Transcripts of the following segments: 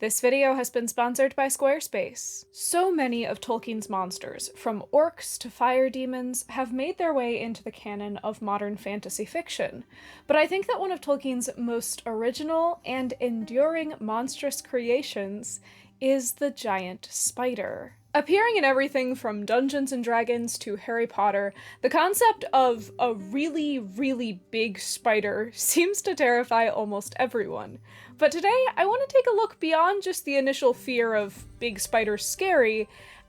This video has been sponsored by Squarespace. So many of Tolkien's monsters, from orcs to fire demons, have made their way into the canon of modern fantasy fiction. But I think that one of Tolkien's most original and enduring monstrous creations is the giant spider. Appearing in everything from Dungeons and Dragons to Harry Potter, the concept of a really, really big spider seems to terrify almost everyone. But today, I want to take a look beyond just the initial fear of big spiders scary,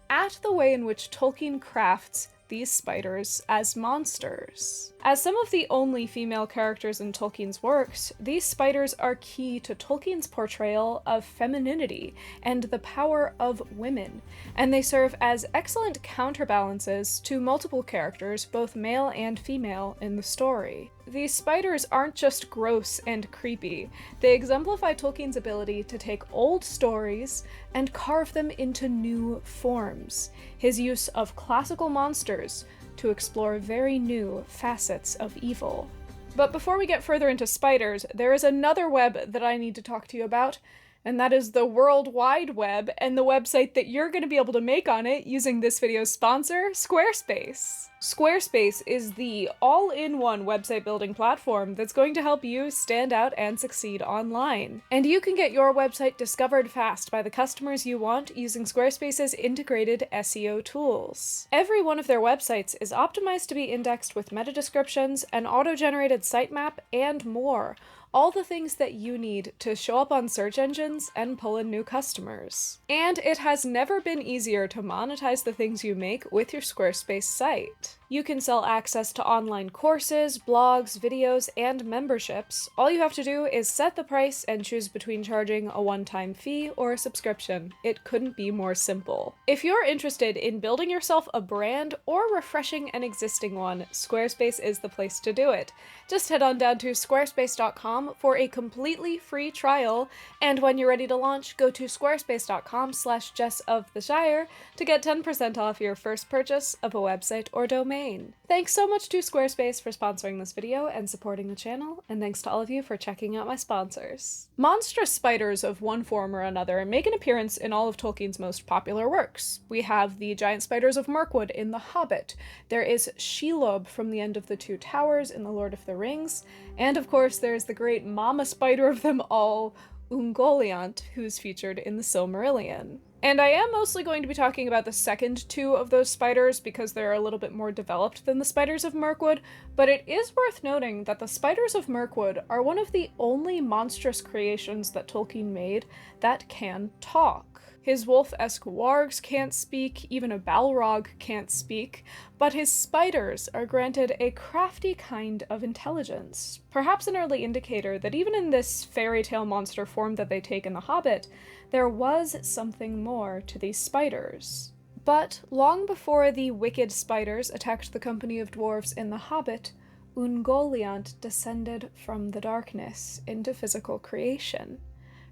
at the way in which Tolkien crafts these spiders as monsters. As some of the only female characters in Tolkien's works, these spiders are key to Tolkien's portrayal of femininity and the power of women, and they serve as excellent counterbalances to multiple characters, both male and female, in the story. These spiders aren't just gross and creepy, they exemplify Tolkien's ability to take old stories and carve them into new forms. His use of classical monsters to explore very new facets of evil. But before we get further into spiders, there is another web that I need to talk to you about, and that is the World Wide Web and the website that you're going to be able to make on it using this video's sponsor, Squarespace. Squarespace is the all-in-one website building platform that's going to help you stand out and succeed online. And you can get your website discovered fast by the customers you want using Squarespace's integrated SEO tools. Every one of their websites is optimized to be indexed with meta descriptions, an auto-generated sitemap, and more. All the things that you need to show up on search engines and pull in new customers. And it has never been easier to monetize the things you make with your Squarespace site. You can sell access to online courses, blogs, videos, and memberships. All you have to do is set the price and choose between charging a one-time fee or a subscription. It couldn't be more simple. If you're interested in building yourself a brand or refreshing an existing one, Squarespace is the place to do it. Just head on down to squarespace.com for a completely free trial, and when you're ready to launch, go to squarespace.com/JessOfTheShire to get 10% off your first purchase of a website or domain. Thanks so much to Squarespace for sponsoring this video and supporting the channel, and thanks to all of you for checking out my sponsors. Monstrous spiders of one form or another make an appearance in all of Tolkien's most popular works. We have the giant spiders of Mirkwood in The Hobbit, there is Shelob from the End of the Two Towers in The Lord of the Rings, and of course there's the great mama spider of them all, Ungoliant, who's featured in the Silmarillion. And I am mostly going to be talking about the second two of those spiders because they're a little bit more developed than the spiders of Mirkwood, but it is worth noting that the spiders of Mirkwood are one of the only monstrous creations that Tolkien made that can talk. His wolf-esque wargs can't speak, even a Balrog can't speak, but his spiders are granted a crafty kind of intelligence, perhaps an early indicator that even in this fairy tale monster form that they take in The Hobbit, there was something more to these spiders. But long before the wicked spiders attacked the company of dwarves in The Hobbit, Ungoliant descended from the darkness into physical creation.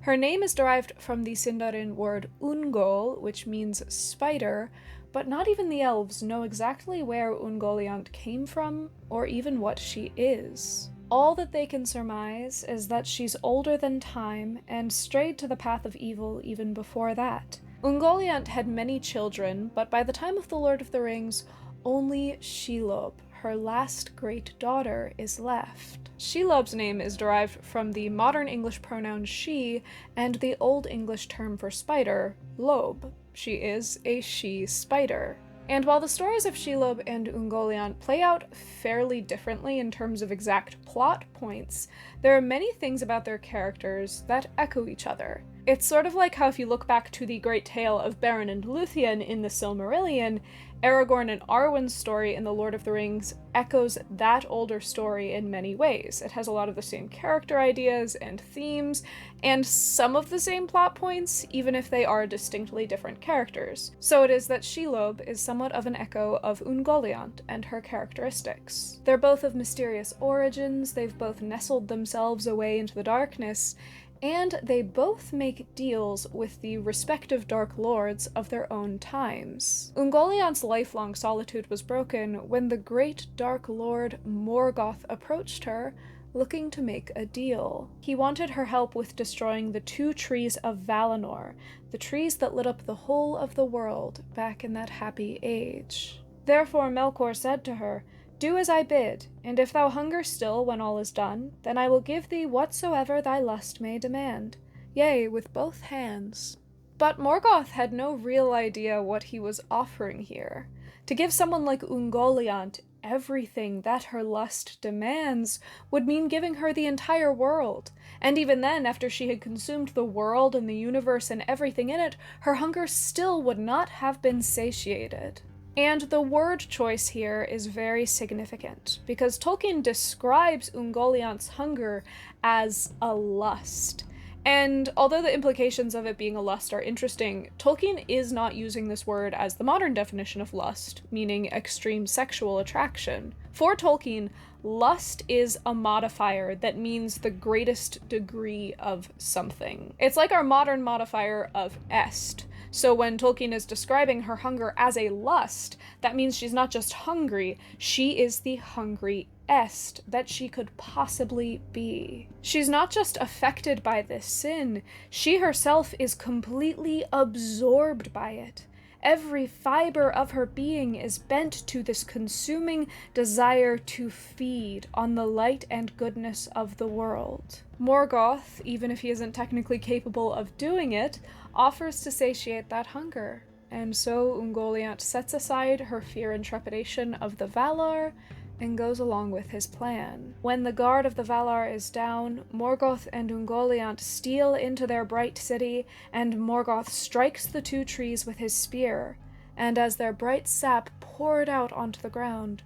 Her name is derived from the Sindarin word Ungol, which means spider, but not even the elves know exactly where Ungoliant came from, or even what she is. All that they can surmise is that she's older than time and strayed to the path of evil even before that. Ungoliant had many children, but by the time of The Lord of the Rings, only Shelob, her last great daughter, is left. Shelob's name is derived from the modern English pronoun she and the Old English term for spider, lob. She is a she-spider. And while the stories of Shelob and Ungoliant play out fairly differently in terms of exact plot points, there are many things about their characters that echo each other. It's sort of like how if you look back to the great tale of Beren and Luthien in the Silmarillion, Aragorn and Arwen's story in The Lord of the Rings echoes that older story in many ways. It has a lot of the same character ideas and themes, and some of the same plot points, even if they are distinctly different characters. So it is that Shelob is somewhat of an echo of Ungoliant and her characteristics. They're both of mysterious origins, they've both nestled themselves away into the darkness, and they both make deals with the respective Dark Lords of their own times. Ungoliant's lifelong solitude was broken when the great Dark Lord Morgoth approached her looking to make a deal. He wanted her help with destroying the 2 trees of Valinor, the trees that lit up the whole of the world back in that happy age. Therefore Melkor said to her, "Do as I bid, and if thou hunger still when all is done, then I will give thee whatsoever thy lust may demand, yea, with both hands." But Morgoth had no real idea what he was offering here. To give someone like Ungoliant everything that her lust demands would mean giving her the entire world. And even then, after she had consumed the world and the universe and everything in it, her hunger still would not have been satiated. And the word choice here is very significant, because Tolkien describes Ungoliant's hunger as a lust. And although the implications of it being a lust are interesting, Tolkien is not using this word as the modern definition of lust, meaning extreme sexual attraction. For Tolkien, lust is a modifier that means the greatest degree of something. It's like our modern modifier of est. So when Tolkien is describing her hunger as a lust, that means she's not just hungry, she is the hungry est that she could possibly be. She's not just affected by this sin, she herself is completely absorbed by it. Every fiber of her being is bent to this consuming desire to feed on the light and goodness of the world. Morgoth, even if he isn't technically capable of doing it, offers to satiate that hunger. And so Ungoliant sets aside her fear and trepidation of the Valar and goes along with his plan. When the guard of the Valar is down, Morgoth and Ungoliant steal into their bright city, and Morgoth strikes the 2 trees with his spear, and as their bright sap poured out onto the ground,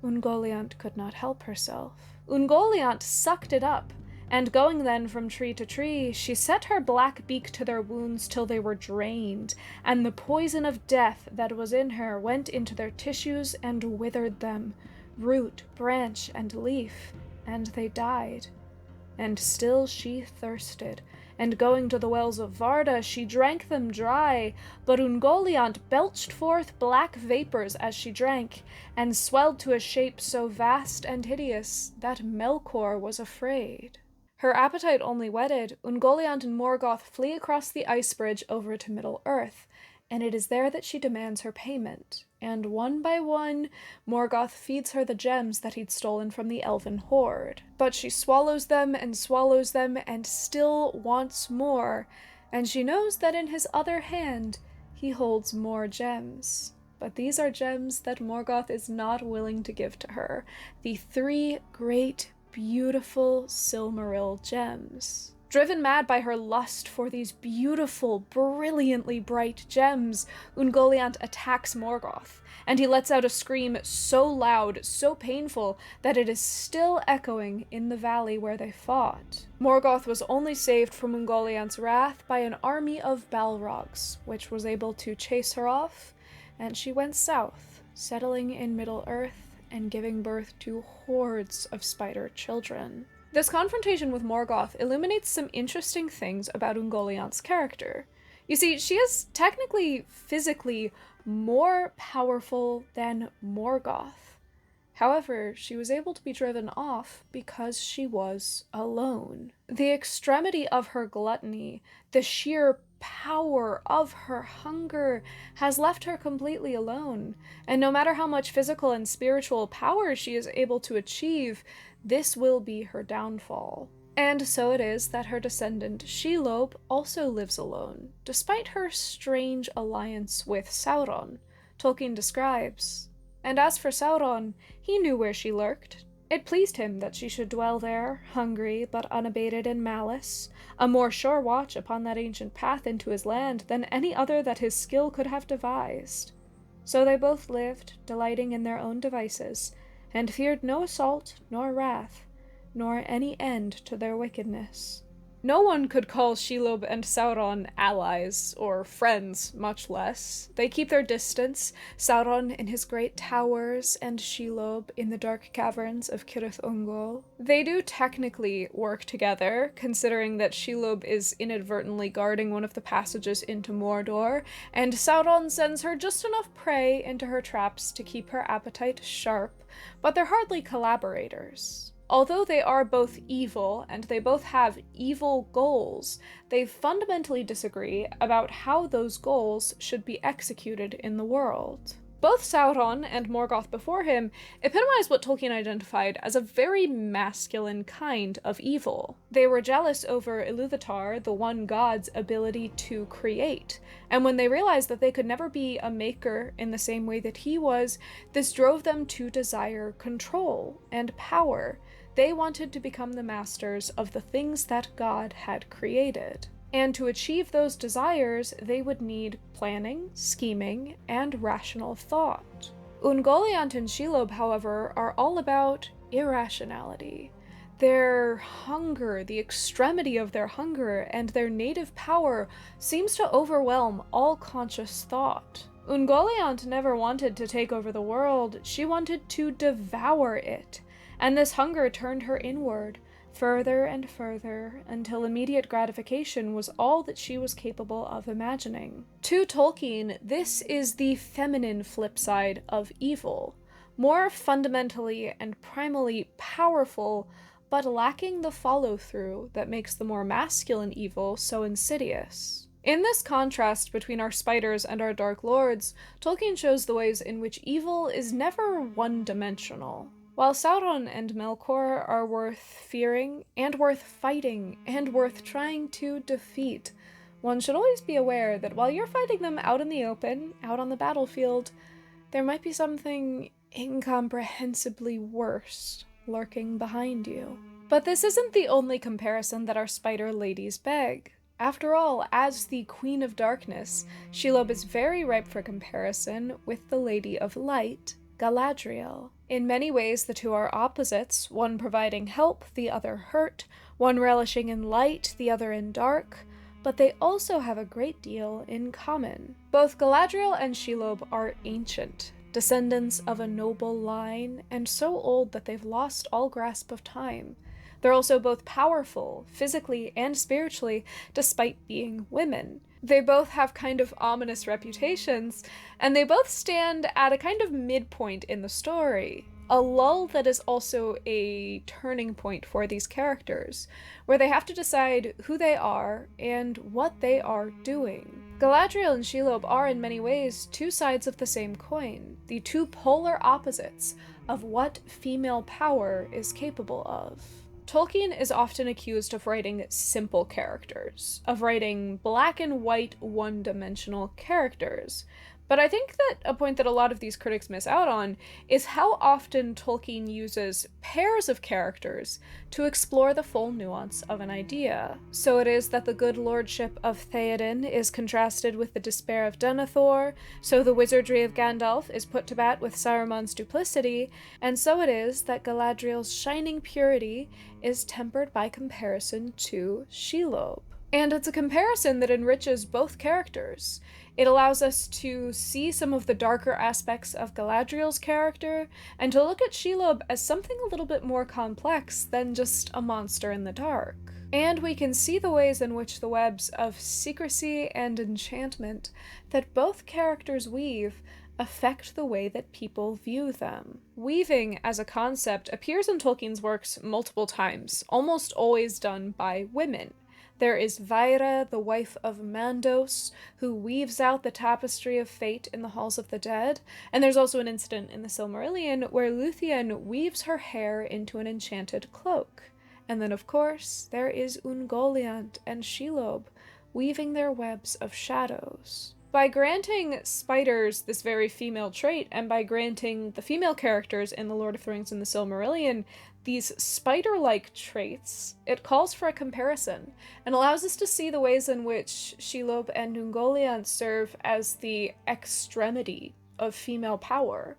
Ungoliant could not help herself. Ungoliant sucked it up, and going then from tree to tree, she set her black beak to their wounds till they were drained, and the poison of death that was in her went into their tissues and withered them, root, branch, and leaf, and they died. And still she thirsted, and going to the wells of Varda, she drank them dry, but Ungoliant belched forth black vapors as she drank, and swelled to a shape so vast and hideous that Melkor was afraid. Her appetite only whetted, Ungoliant and Morgoth flee across the ice bridge over to Middle-earth, and it is there that she demands her payment. And one by one, Morgoth feeds her the gems that he'd stolen from the elven horde. But she swallows them and still wants more, and she knows that in his other hand he holds more gems. But these are gems that Morgoth is not willing to give to her, the 3 great, beautiful Silmaril gems. Driven mad by her lust for these beautiful, brilliantly bright gems, Ungoliant attacks Morgoth, and he lets out a scream so loud, so painful, that it is still echoing in the valley where they fought. Morgoth was only saved from Ungoliant's wrath by an army of Balrogs, which was able to chase her off, and she went south, settling in Middle-earth and giving birth to hordes of spider children. This confrontation with Morgoth illuminates some interesting things about Ungoliant's character. You see, she is technically, physically, more powerful than Morgoth. However, she was able to be driven off because she was alone. The extremity of her gluttony, the sheer power of her hunger, has left her completely alone, and no matter how much physical and spiritual power she is able to achieve, this will be her downfall. And so it is that her descendant Shelob also lives alone, despite her strange alliance with Sauron, Tolkien describes. And as for Sauron, he knew where she lurked. It pleased him that she should dwell there, hungry but unabated in malice, a more sure watch upon that ancient path into his land than any other that his skill could have devised. So they both lived, delighting in their own devices, and feared no assault, nor wrath, nor any end to their wickedness. No one could call Shelob and Sauron allies, or friends, much less. They keep their distance, Sauron in his great towers, and Shelob in the dark caverns of Cirith Ungol. They do technically work together, considering that Shelob is inadvertently guarding one of the passages into Mordor, and Sauron sends her just enough prey into her traps to keep her appetite sharp, but they're hardly collaborators. Although they are both evil and they both have evil goals, they fundamentally disagree about how those goals should be executed in the world. Both Sauron and Morgoth before him epitomize what Tolkien identified as a very masculine kind of evil. They were jealous over Ilúvatar, the one god's ability to create, and when they realized that they could never be a maker in the same way that he was, this drove them to desire control and power. They wanted to become the masters of the things that God had created. And to achieve those desires, they would need planning, scheming, and rational thought. Ungoliant and Shelob, however, are all about irrationality. Their hunger, the extremity of their hunger, and their native power seems to overwhelm all conscious thought. Ungoliant never wanted to take over the world, she wanted to devour it, and this hunger turned her inward, further and further, until immediate gratification was all that she was capable of imagining. To Tolkien, this is the feminine flip side of evil, more fundamentally and primally powerful, but lacking the follow-through that makes the more masculine evil so insidious. In this contrast between our spiders and our dark lords, Tolkien shows the ways in which evil is never one-dimensional. While Sauron and Melkor are worth fearing, and worth fighting, and worth trying to defeat, one should always be aware that while you're fighting them out in the open, out on the battlefield, there might be something incomprehensibly worse lurking behind you. But this isn't the only comparison that our spider ladies beg. After all, as the Queen of Darkness, Shelob is very ripe for comparison with the Lady of Light, Galadriel. In many ways, the two are opposites, one providing help, the other hurt, one relishing in light, the other in dark, but they also have a great deal in common. Both Galadriel and Shelob are ancient, descendants of a noble line, and so old that they've lost all grasp of time. They're also both powerful, physically and spiritually, despite being women. They both have kind of ominous reputations, and they both stand at a kind of midpoint in the story. A lull that is also a turning point for these characters, where they have to decide who they are and what they are doing. Galadriel and Shelob are in many ways two sides of the same coin, the two polar opposites of what female power is capable of. Tolkien is often accused of writing simple characters, of writing black and white, one-dimensional characters. But I think that a point that a lot of these critics miss out on is how often Tolkien uses pairs of characters to explore the full nuance of an idea. So it is that the good lordship of Theoden is contrasted with the despair of Denethor, so the wizardry of Gandalf is put to bat with Saruman's duplicity, and so it is that Galadriel's shining purity is tempered by comparison to Shelob. And it's a comparison that enriches both characters. It allows us to see some of the darker aspects of Galadriel's character, and to look at Shelob as something a little bit more complex than just a monster in the dark. And we can see the ways in which the webs of secrecy and enchantment that both characters weave affect the way that people view them. Weaving as a concept appears in Tolkien's works multiple times, almost always done by women. There is Vaira, the wife of Mandos, who weaves out the tapestry of fate in the halls of the dead, and there's also an incident in the Silmarillion where Luthien weaves her hair into an enchanted cloak. And then, of course, there is Ungoliant and Shelob, weaving their webs of shadows. By granting spiders this very female trait, and by granting the female characters in The Lord of the Rings and the Silmarillion these spider-like traits, it calls for a comparison, and allows us to see the ways in which Shelob and Ungoliant serve as the extremity of female power.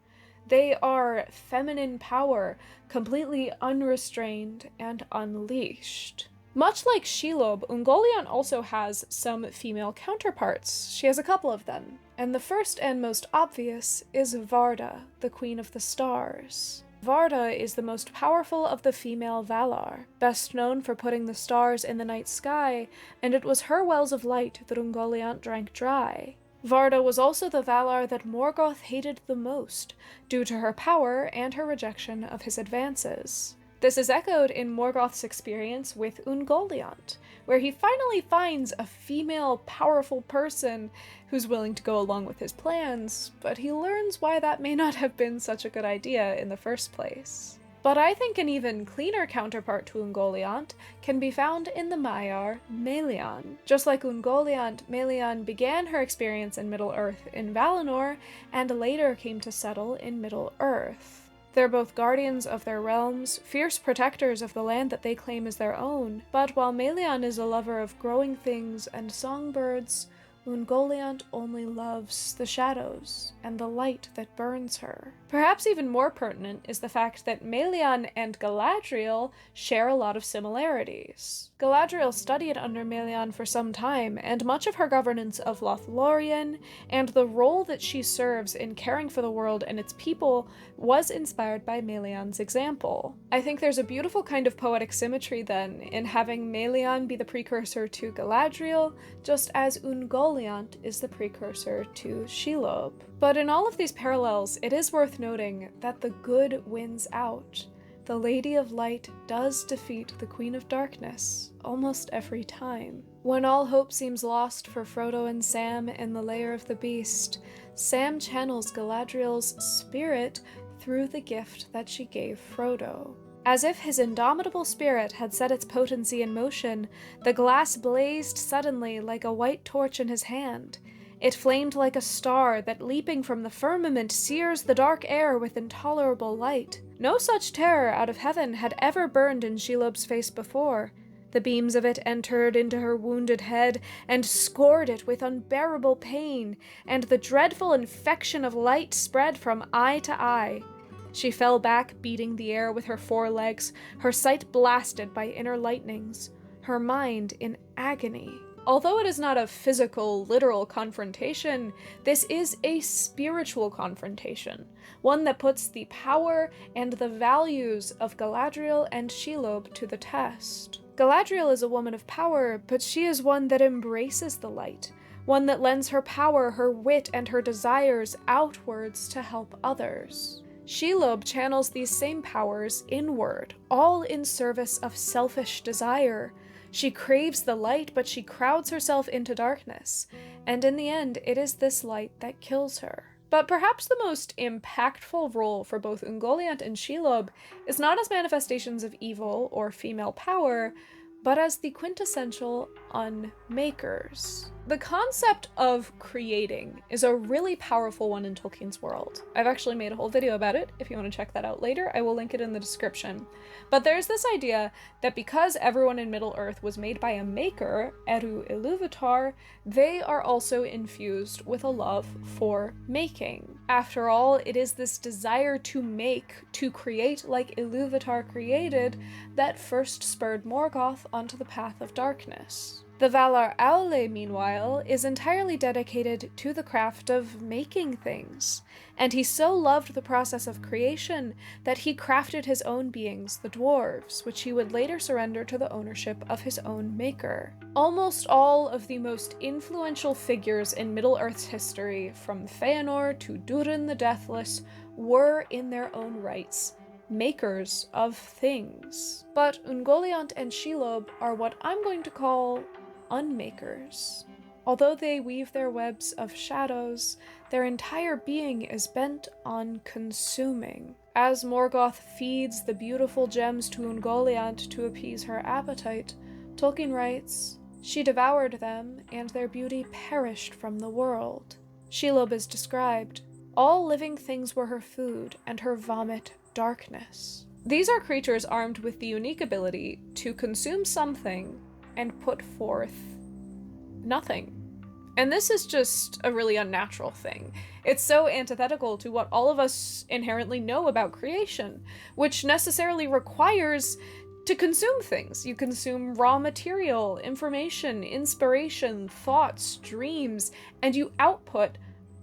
They are feminine power, completely unrestrained and unleashed. Much like Shelob, Ungoliant also has some female counterparts. She has a couple of them. And the first and most obvious is Varda, the Queen of the Stars. Varda is the most powerful of the female Valar, best known for putting the stars in the night sky, and it was her wells of light that Ungoliant drank dry. Varda was also the Valar that Morgoth hated the most, due to her power and her rejection of his advances. This is echoed in Morgoth's experience with Ungoliant, where he finally finds a female, powerful person who's willing to go along with his plans, but he learns why that may not have been such a good idea in the first place. But I think an even cleaner counterpart to Ungoliant can be found in the Maiar, Melian. Just like Ungoliant, Melian began her experience in Middle-earth in Valinor, and later came to settle in Middle-earth. They're both guardians of their realms, fierce protectors of the land that they claim as their own, but while Melian is a lover of growing things and songbirds, Ungoliant only loves the shadows and the light that burns her. Perhaps even more pertinent is the fact that Melian and Galadriel share a lot of similarities. Galadriel studied under Melian for some time, and much of her governance of Lothlorien and the role that she serves in caring for the world and its people was inspired by Melian's example. I think there's a beautiful kind of poetic symmetry then in having Melian be the precursor to Galadriel, just as Ungoliant is the precursor to Shelob. But in all of these parallels, it is worth noting that the good wins out. The Lady of Light does defeat the Queen of Darkness almost every time. When all hope seems lost for Frodo and Sam in the Lair of the Beast, Sam channels Galadriel's spirit through the gift that she gave Frodo. As if his indomitable spirit had set its potency in motion, the glass blazed suddenly like a white torch in his hand. It flamed like a star that, leaping from the firmament, sears the dark air with intolerable light. No such terror out of heaven had ever burned in Shelob's face before. The beams of it entered into her wounded head and scored it with unbearable pain, and the dreadful infection of light spread from eye to eye. She fell back, beating the air with her forelegs, her sight blasted by inner lightnings, her mind in agony. Although it is not a physical, literal confrontation, this is a spiritual confrontation, one that puts the power and the values of Galadriel and Shelob to the test. Galadriel is a woman of power, but she is one that embraces the light, one that lends her power, her wit, and her desires outwards to help others. Shelob channels these same powers inward, all in service of selfish desire. She craves the light, but she crowds herself into darkness, and in the end, it is this light that kills her. But perhaps the most impactful role for both Ungoliant and Shelob is not as manifestations of evil or female power, but as the quintessential Unmakers. The concept of creating is a really powerful one in Tolkien's world. I've actually made a whole video about it. If you want to check that out later, I will link it in the description. But there's this idea that because everyone in Middle-earth was made by a maker, Eru Ilúvatar, they are also infused with a love for making. After all, it is this desire to make, to create like Ilúvatar created, that first spurred Morgoth onto the path of darkness. The Valar Aule, meanwhile, is entirely dedicated to the craft of making things, and he so loved the process of creation that he crafted his own beings, the dwarves, which he would later surrender to the ownership of his own maker. Almost all of the most influential figures in Middle-earth's history, from Feanor to Durin the Deathless, were, in their own rights, makers of things. But Ungoliant and Shelob are what I'm going to call Unmakers. Although they weave their webs of shadows, their entire being is bent on consuming. As Morgoth feeds the beautiful gems to Ungoliant to appease her appetite, Tolkien writes, "She devoured them, and their beauty perished from the world." Shelob is described, "All living things were her food, and her vomit darkness." These are creatures armed with the unique ability to consume something and put forth nothing. And this is just a really unnatural thing. It's so antithetical to what all of us inherently know about creation, which necessarily requires to consume things. You consume raw material, information, inspiration, thoughts, dreams, and you output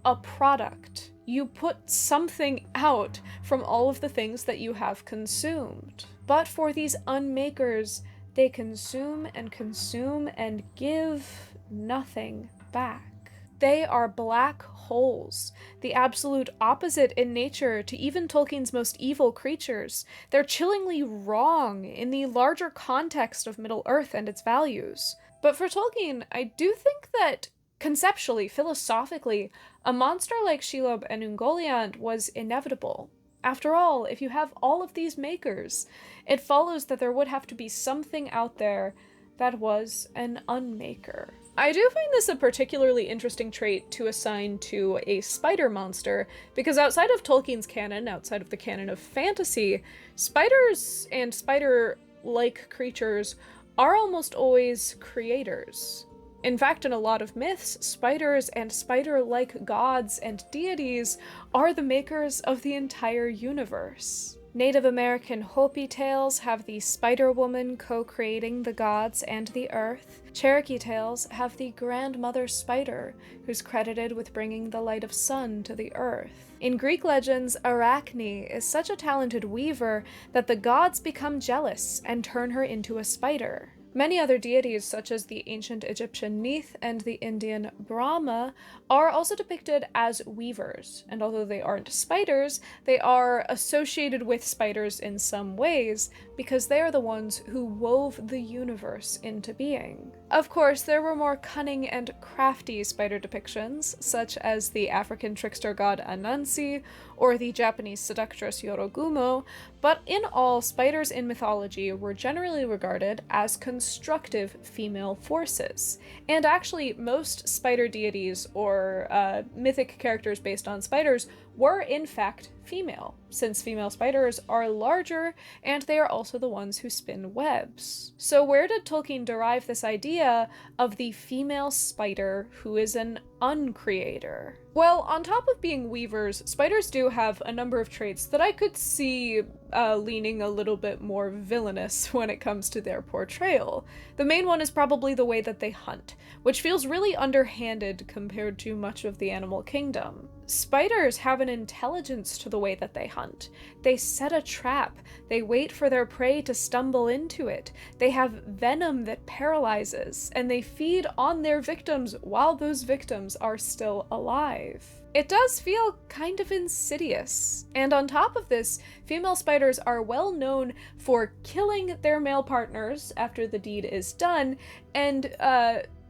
a product. You put something out from all of the things that you have consumed. But for these Unmakers, they consume and give nothing back. They are black holes, the absolute opposite in nature to even Tolkien's most evil creatures. They're chillingly wrong in the larger context of Middle-earth and its values. But for Tolkien, I do think that conceptually, philosophically, a monster like Shelob and Ungoliant was inevitable. After all, if you have all of these makers, it follows that there would have to be something out there that was an unmaker. I do find this a particularly interesting trait to assign to a spider monster, because outside of Tolkien's canon, outside of the canon of fantasy, spiders and spider-like creatures are almost always creators. In fact, in a lot of myths, spiders and spider-like gods and deities are the makers of the entire universe. Native American Hopi tales have the Spider Woman co-creating the gods and the earth. Cherokee tales have the Grandmother Spider, who's credited with bringing the light of sun to the earth. In Greek legends, Arachne is such a talented weaver that the gods become jealous and turn her into a spider. Many other deities, such as the ancient Egyptian Neith and the Indian Brahma, are also depicted as weavers, and although they aren't spiders, they are associated with spiders in some ways, because they are the ones who wove the universe into being. Of course, there were more cunning and crafty spider depictions, such as the African trickster god Anansi, or the Japanese seductress Yorogumo, but in all, spiders in mythology were generally regarded as constructive female forces. And actually, most spider deities or mythic characters based on spiders were in fact female, since female spiders are larger and they are also the ones who spin webs. So where did Tolkien derive this idea of the female spider who is an uncreator? Well, on top of being weavers, spiders do have a number of traits that I could see leaning a little bit more villainous when it comes to their portrayal. The main one is probably the way that they hunt, which feels really underhanded compared to much of the animal kingdom. Spiders have an intelligence to the way that they hunt. They set a trap. They wait for their prey to stumble into it. They have venom that paralyzes, and they feed on their victims while those victims are still alive. It does feel kind of insidious. And on top of this, female spiders are well known for killing their male partners after the deed is done, and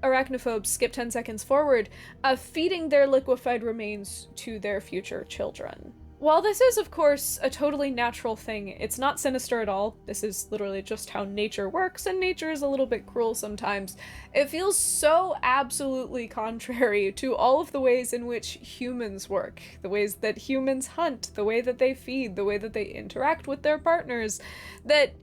arachnophobes, skip 10 seconds forward, feeding their liquefied remains to their future children. While this is, of course, a totally natural thing, it's not sinister at all. This is literally just how nature works, and nature is a little bit cruel sometimes. It feels so absolutely contrary to all of the ways in which humans work, the ways that humans hunt, the way that they feed, the way that they interact with their partners, that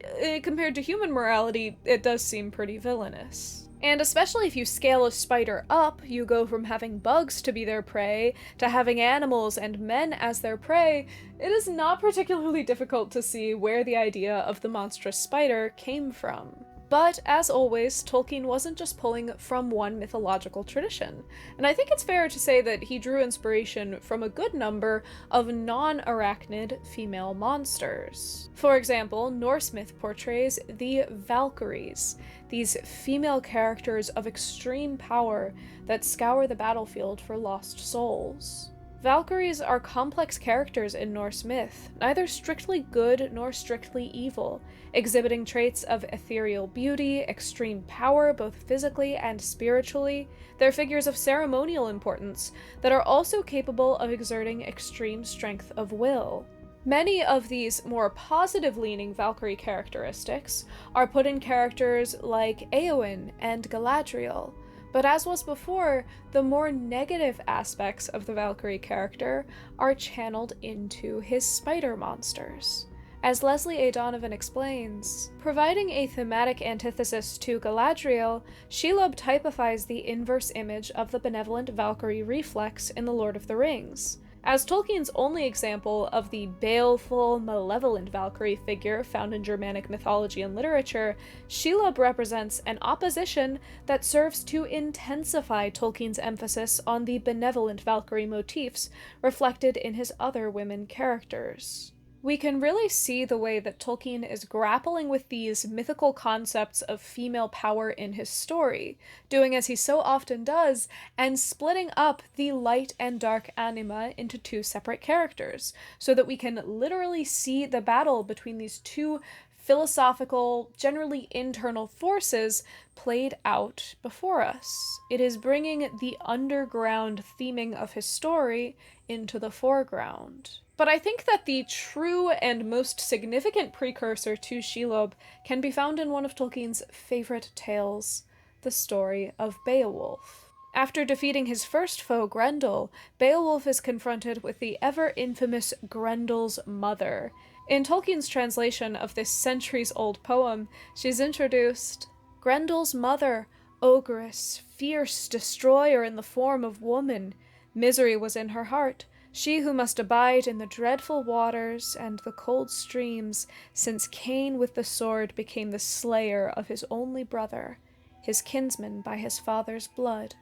compared to human morality, it does seem pretty villainous. And especially if you scale a spider up, you go from having bugs to be their prey, to having animals and men as their prey, it is not particularly difficult to see where the idea of the monstrous spider came from. But, as always, Tolkien wasn't just pulling from one mythological tradition, and I think it's fair to say that he drew inspiration from a good number of non-arachnid female monsters. For example, Norse myth portrays the Valkyries, these female characters of extreme power that scour the battlefield for lost souls. Valkyries are complex characters in Norse myth, neither strictly good nor strictly evil, exhibiting traits of ethereal beauty, extreme power both physically and spiritually. They're figures of ceremonial importance that are also capable of exerting extreme strength of will. Many of these more positive-leaning Valkyrie characteristics are put in characters like Éowyn and Galadriel, but as was before, the more negative aspects of the Valkyrie character are channeled into his spider monsters. As Leslie A. Donovan explains, providing a thematic antithesis to Galadriel, Shelob typifies the inverse image of the benevolent Valkyrie reflex in The Lord of the Rings. As Tolkien's only example of the baleful, malevolent Valkyrie figure found in Germanic mythology and literature, Shelob represents an opposition that serves to intensify Tolkien's emphasis on the benevolent Valkyrie motifs reflected in his other women characters. We can really see the way that Tolkien is grappling with these mythical concepts of female power in his story, doing as he so often does, and splitting up the light and dark anima into two separate characters, so that we can literally see the battle between these two philosophical, generally internal forces played out before us. It is bringing the underground theming of his story into the foreground. But I think that the true and most significant precursor to Shelob can be found in one of Tolkien's favorite tales, the story of Beowulf. After defeating his first foe, Grendel, Beowulf is confronted with the ever-infamous Grendel's mother. In Tolkien's translation of this centuries-old poem, she's introduced, Grendel's mother, ogress, fierce destroyer in the form of woman. Misery was in her heart, she who must abide in the dreadful waters and the cold streams, since Cain with the sword became the slayer of his only brother, his kinsman by his father's blood.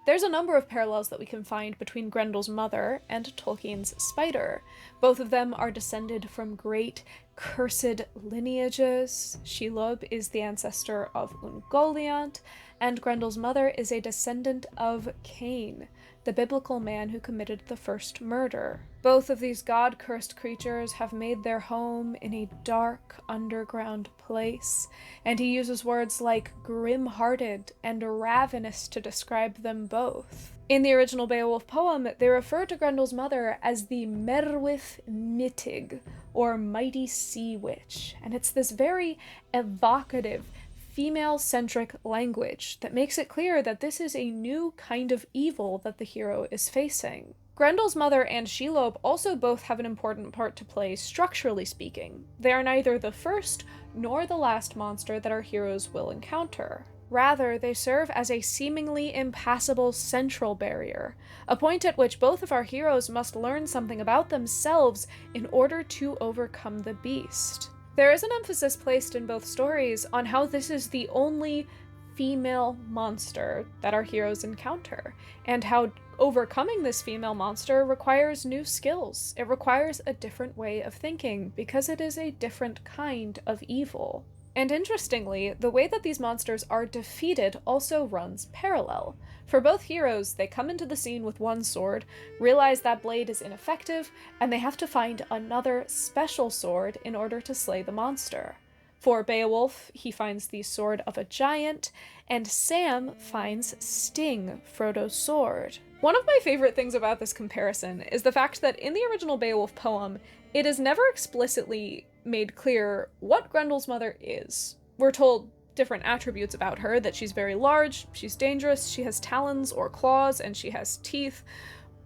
There's a number of parallels that we can find between Grendel's mother and Tolkien's spider. Both of them are descended from great, cursed lineages. Shelob is the ancestor of Ungoliant, and Grendel's mother is a descendant of Cain, the biblical man who committed the first murder. Both of these god-cursed creatures have made their home in a dark, underground place, and he uses words like grim-hearted and ravenous to describe them both. In the original Beowulf poem, they refer to Grendel's mother as the Merwith Mittig, or mighty sea witch, and it's this very evocative, female-centric language that makes it clear that this is a new kind of evil that the hero is facing. Grendel's mother and Shelob also both have an important part to play, structurally speaking. They are neither the first nor the last monster that our heroes will encounter. Rather, they serve as a seemingly impassable central barrier, a point at which both of our heroes must learn something about themselves in order to overcome the beast. There is an emphasis placed in both stories on how this is the only female monster that our heroes encounter, and how overcoming this female monster requires new skills. It requires a different way of thinking, because it is a different kind of evil. And interestingly, the way that these monsters are defeated also runs parallel. For both heroes, they come into the scene with one sword, realize that blade is ineffective, and they have to find another special sword in order to slay the monster. For Beowulf, he finds the sword of a giant, and Sam finds Sting, Frodo's sword. One of my favorite things about this comparison is the fact that in the original Beowulf poem, it is never explicitly made clear what Grendel's mother is. We're told different attributes about her, that she's very large, she's dangerous, she has talons or claws, and she has teeth,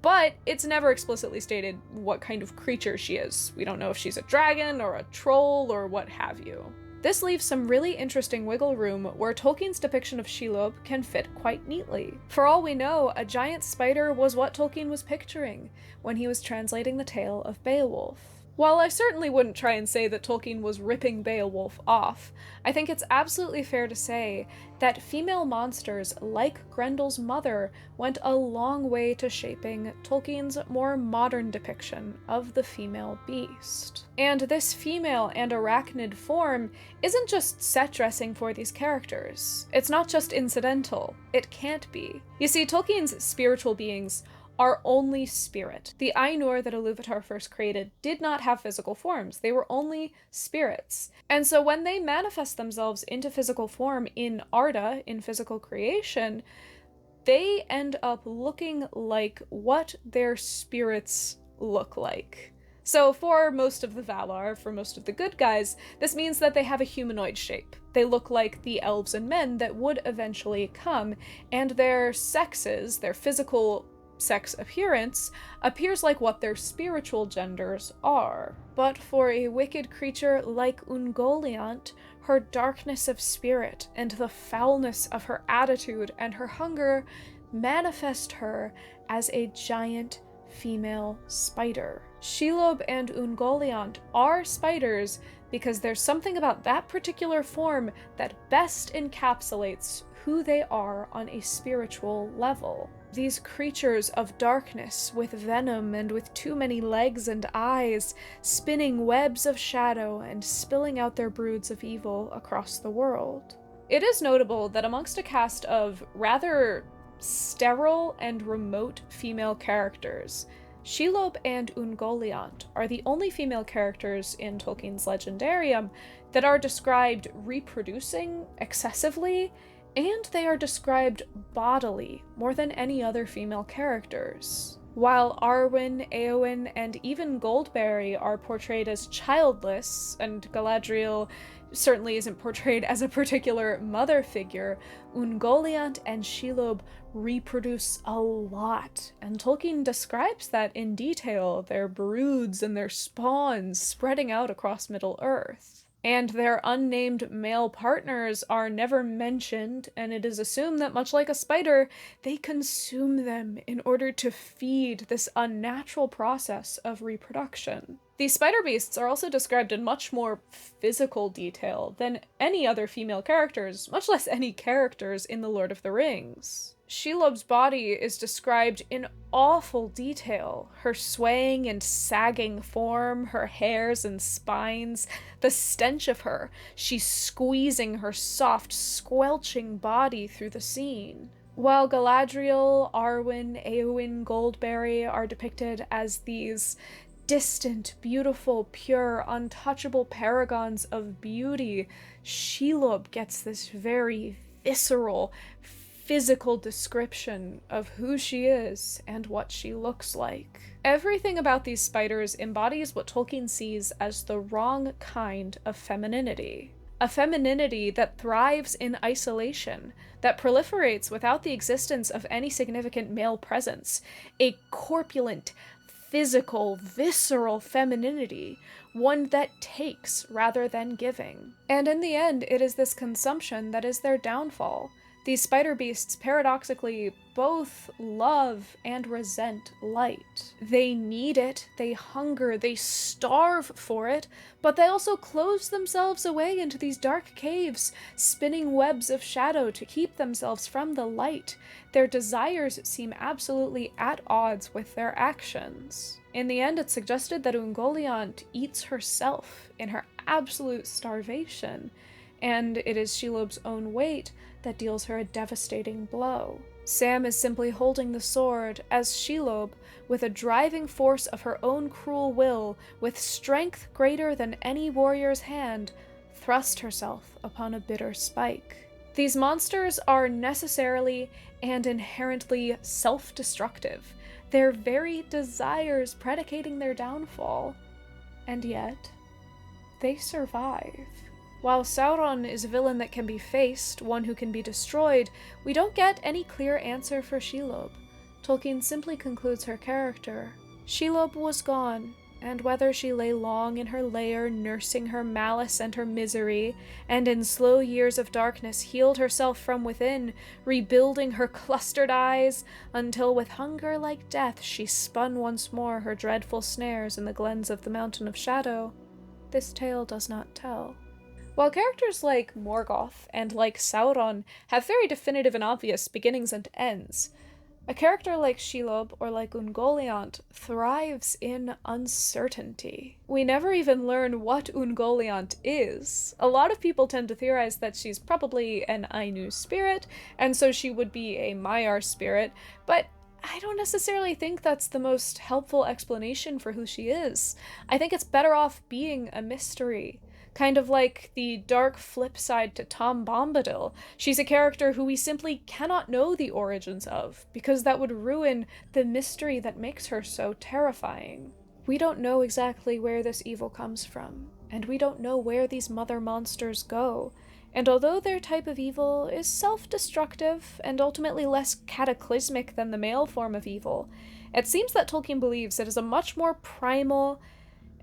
but it's never explicitly stated what kind of creature she is. We don't know if she's a dragon or a troll or what have you. This leaves some really interesting wiggle room where Tolkien's depiction of Shelob can fit quite neatly. For all we know, a giant spider was what Tolkien was picturing when he was translating the tale of Beowulf. While I certainly wouldn't try and say that Tolkien was ripping Beowulf off, I think it's absolutely fair to say that female monsters like Grendel's mother went a long way to shaping Tolkien's more modern depiction of the female beast. And this female and arachnid form isn't just set dressing for these characters. It's not just incidental. It can't be. You see, Tolkien's spiritual beings are only spirit. The Ainur that Iluvatar first created did not have physical forms. They were only spirits. And so when they manifest themselves into physical form in Arda, in physical creation, they end up looking like what their spirits look like. So for most of the Valar, for most of the good guys, this means that they have a humanoid shape. They look like the elves and men that would eventually come, and their sexes, their physical sex appearance, appears like what their spiritual genders are. But for a wicked creature like Ungoliant, her darkness of spirit and the foulness of her attitude and her hunger manifest her as a giant female spider. Shelob and Ungoliant are spiders because there's something about that particular form that best encapsulates who they are on a spiritual level. These creatures of darkness, with venom and with too many legs and eyes, spinning webs of shadow and spilling out their broods of evil across the world. It is notable that amongst a cast of rather sterile and remote female characters, Shelob and Ungoliant are the only female characters in Tolkien's Legendarium that are described reproducing excessively, and they are described bodily more than any other female characters. While Arwen, Éowyn, and even Goldberry are portrayed as childless, and Galadriel certainly isn't portrayed as a particular mother figure, Ungoliant and Shelob reproduce a lot, and Tolkien describes that in detail, their broods and their spawns spreading out across Middle-earth. And their unnamed male partners are never mentioned, and it is assumed that, much like a spider, they consume them in order to feed this unnatural process of reproduction. These spider beasts are also described in much more physical detail than any other female characters, much less any characters in The Lord of the Rings. Shelob's body is described in awful detail. Her swaying and sagging form, her hairs and spines, the stench of her. She's squeezing her soft, squelching body through the scene. While Galadriel, Arwen, Éowyn, Goldberry are depicted as these distant, beautiful, pure, untouchable paragons of beauty, Shelob gets this very visceral, physical description of who she is and what she looks like. Everything about these spiders embodies what Tolkien sees as the wrong kind of femininity. A femininity that thrives in isolation, that proliferates without the existence of any significant male presence. A corpulent, physical, visceral femininity, one that takes rather than giving. And in the end, it is this consumption that is their downfall. These spider beasts paradoxically both love and resent light. They need it, they hunger, they starve for it, but they also close themselves away into these dark caves, spinning webs of shadow to keep themselves from the light. Their desires seem absolutely at odds with their actions. In the end, it's suggested that Ungoliant eats herself in her absolute starvation, and it is Shelob's own weight that deals her a devastating blow. Sam is simply holding the sword as Shelob, with a driving force of her own cruel will, with strength greater than any warrior's hand, thrust herself upon a bitter spike. These monsters are necessarily and inherently self-destructive, their very desires predicating their downfall, and yet they survive. While Sauron is a villain that can be faced, one who can be destroyed, we don't get any clear answer for Shelob. Tolkien simply concludes her character. Shelob was gone, and whether she lay long in her lair nursing her malice and her misery, and in slow years of darkness healed herself from within, rebuilding her clustered eyes, until with hunger like death she spun once more her dreadful snares in the glens of the Mountain of Shadow, this tale does not tell. While characters like Morgoth and like Sauron have very definitive and obvious beginnings and ends, a character like Shelob or like Ungoliant thrives in uncertainty. We never even learn what Ungoliant is. A lot of people tend to theorize that she's probably an Ainu spirit, and so she would be a Maiar spirit, but I don't necessarily think that's the most helpful explanation for who she is. I think it's better off being a mystery. Kind of like the dark flip side to Tom Bombadil. She's a character who we simply cannot know the origins of, because that would ruin the mystery that makes her so terrifying. We don't know exactly where this evil comes from, and we don't know where these mother monsters go. And although their type of evil is self-destructive and ultimately less cataclysmic than the male form of evil, it seems that Tolkien believes it is a much more primal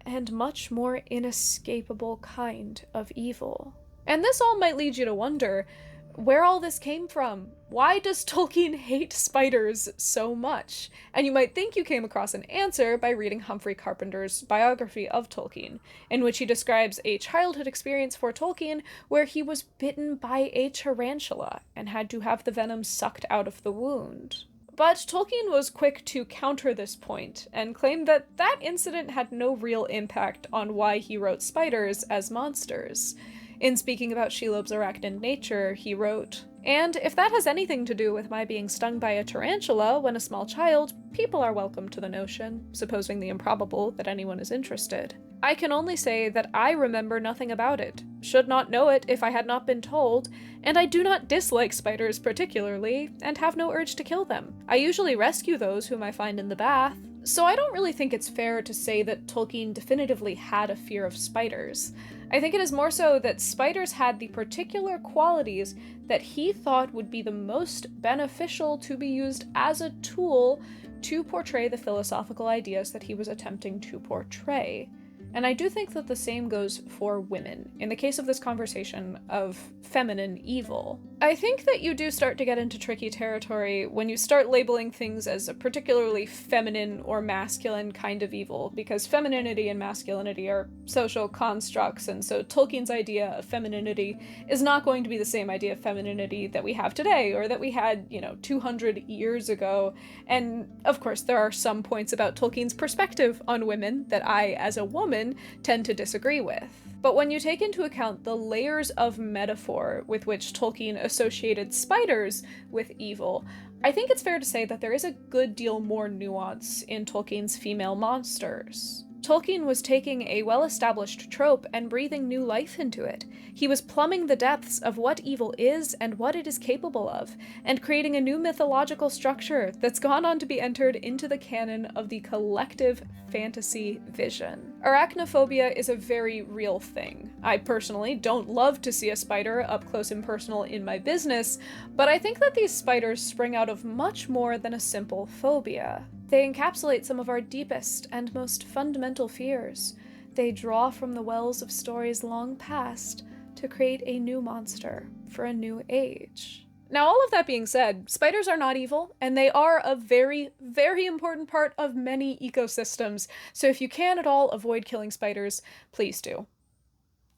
and much more inescapable kind of evil. And this all might lead you to wonder where all this came from. Why does Tolkien hate spiders so much? And you might think you came across an answer by reading Humphrey Carpenter's biography of Tolkien, in which he describes a childhood experience for Tolkien where he was bitten by a tarantula and had to have the venom sucked out of the wound. But Tolkien was quick to counter this point, and claimed that that incident had no real impact on why he wrote spiders as monsters. In speaking about Shelob's arachnid nature, he wrote, "And if that has anything to do with my being stung by a tarantula when a small child, people are welcome to the notion, supposing the improbable that anyone is interested. I can only say that I remember nothing about it, should not know it if I had not been told, and I do not dislike spiders particularly, and have no urge to kill them. I usually rescue those whom I find in the bath." So I don't really think it's fair to say that Tolkien definitively had a fear of spiders. I think it is more so that spiders had the particular qualities that he thought would be the most beneficial to be used as a tool to portray the philosophical ideas that he was attempting to portray. And I do think that the same goes for women, in the case of this conversation of feminine evil. I think that you do start to get into tricky territory when you start labeling things as a particularly feminine or masculine kind of evil, because femininity and masculinity are social constructs, and so Tolkien's idea of femininity is not going to be the same idea of femininity that we have today, or that we had, 200 years ago. And of course, there are some points about Tolkien's perspective on women that I, as a woman, tend to disagree with. But when you take into account the layers of metaphor with which Tolkien associated spiders with evil, I think it's fair to say that there is a good deal more nuance in Tolkien's female monsters. Tolkien was taking a well-established trope and breathing new life into it. He was plumbing the depths of what evil is and what it is capable of, and creating a new mythological structure that's gone on to be entered into the canon of the collective fantasy vision. Arachnophobia is a very real thing. I personally don't love to see a spider up close and personal in my business, but I think that these spiders spring out of much more than a simple phobia. They encapsulate some of our deepest and most fundamental fears. They draw from the wells of stories long past to create a new monster for a new age. Now, all of that being said, spiders are not evil, and they are a very, very important part of many ecosystems, so if you can at all avoid killing spiders, please do.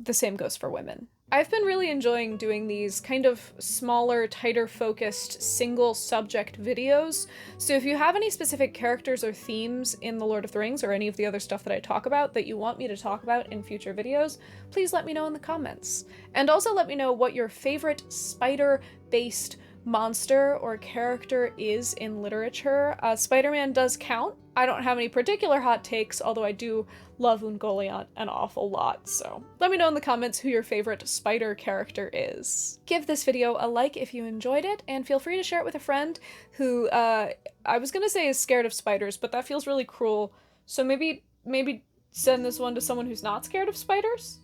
The same goes for women. I've been really enjoying doing these kind of smaller, tighter focused, single subject videos, so if you have any specific characters or themes in The Lord of the Rings or any of the other stuff that I talk about that you want me to talk about in future videos, please let me know in the comments. And also let me know what your favorite spider-based monster or character is in literature. Spider-Man does count. I don't have any particular hot takes, although I do love Ungoliant an awful lot, so let me know in the comments who your favorite spider character is. Give this video a like if you enjoyed it, and feel free to share it with a friend who, I was gonna say is scared of spiders, but that feels really cruel, so maybe send this one to someone who's not scared of spiders?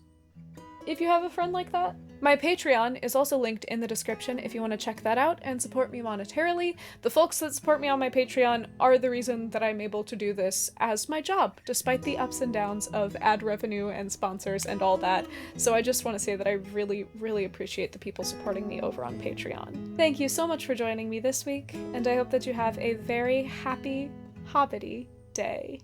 If you have a friend like that. My Patreon is also linked in the description if you want to check that out and support me monetarily. The folks that support me on my Patreon are the reason that I'm able to do this as my job, despite the ups and downs of ad revenue and sponsors and all that. So I just want to say that I really, really appreciate the people supporting me over on Patreon. Thank you so much for joining me this week, and I hope that you have a very happy, hobbity day.